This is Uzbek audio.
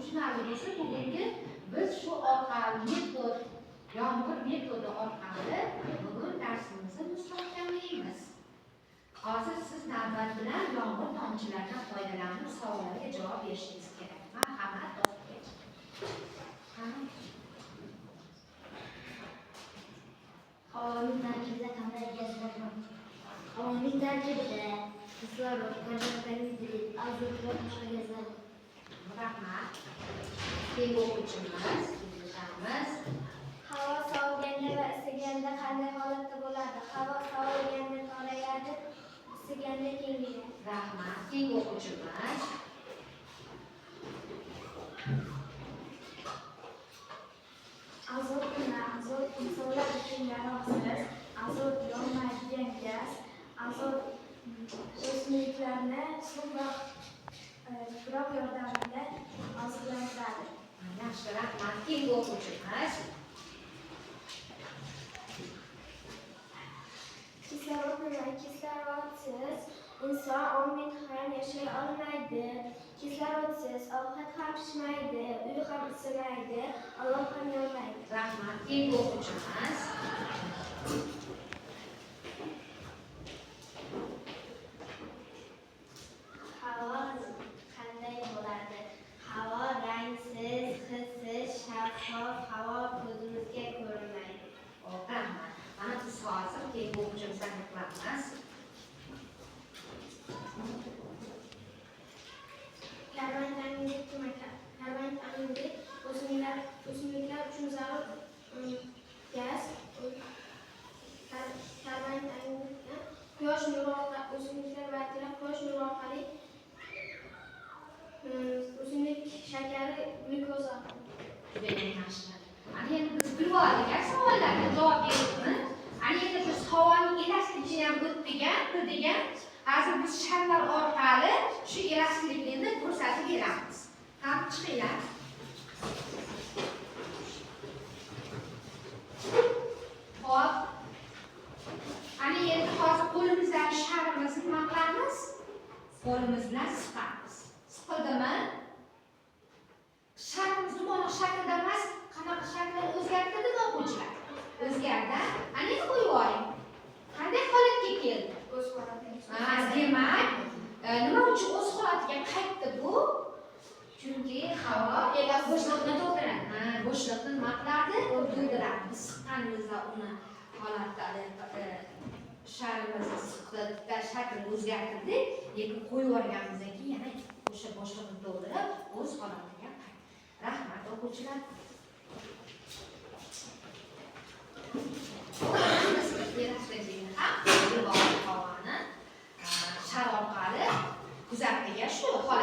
tushunarli bo'lsa, bugungi biz shu orqali yomg'ir metodi orqali bugun darsimizni mustahkamlaymiz. Hozir siz navbat bilan yomg'ir tomchilaridan foydalanib savollarga javob berishingiz kerak. Marhamat, o'qing. Havoning tarkibida qanday gazlar bor? Havoning tarkibida kislorod, karbon gidrid, azot va boshqa gazlar bor. Rahmat. Keyingi o'quvchimiz, havo soviganda va isiganda qanday holatda bo'ladi? Havo soviganda torayadi, isiganda kengayadi. Rahmat. Keyingi o'quvchimiz. Azot insonlar uchun yaroqsiz. Azot yonmaydigan gaz. Azot o'simliklarni suv va tuproq yordamida oziqlantiradi. Yaxshi, rahmat. Keyingi o'quvchimiz. Kislorodsiz inson 10 minut ham yashay olmaydi. Kislorodsiz ovqat ham pishmaydi, uy ham isimaydi, Alloh ham yonmaydi. Rahmat. Keyingi o'quvchimiz. Havo qanday bo'ladi? Havo rangsiz, hidsiz, shaffof, havo ko'zimizga ko'rinmaydi. Rahmat. Mana biz hozir keyingi o'quvchimizdan qilamiz. Karbon angidrid o'simliklar uchun zarur gaz. Karbon angidridni quyosh nuri orqali o'simliklar vakillari quyosh nuri orqali o'simlik shakari glyukoza. Yaxshi. Ana endi biz bilib oldik, savollarga javob beramiz. Ana endi biz havoning elastikligini ham degan, hozir biz sharlar orqali shu elastiklikni ko'rsatib beramiz. Ham chiqinglar. Xo'p. Ana endi hozir qo'limizdagi sharimizni nima qilamiz? Qo'limiz bilan siqamiz. Siqildimi? Sharimiz nimani shaklda emas, qanaqa shaklda o'zgartirdimi o'quvchilar? O'zgardi. Ana endi qo'yib oling. Qanday holatga keldi? O'z holatiga. Demak, nima uchun o'z holatiga qaytdi bu? Chunki havo bo'shliqni to'ldiradi. Bo'shliqni nima qiladi? To'ldiradi. Biz siqqanimizda uni holatda sharimizni siqdi, shaklini o'zgartirdik, lekin qo'yib yuborganimizdan keyin yana o'sha bo'shliqni to'ldirib, o'z holatiga qaytdi. Rahmat o'quvchilar. Havoni shar orqali kuzatmaga shu holat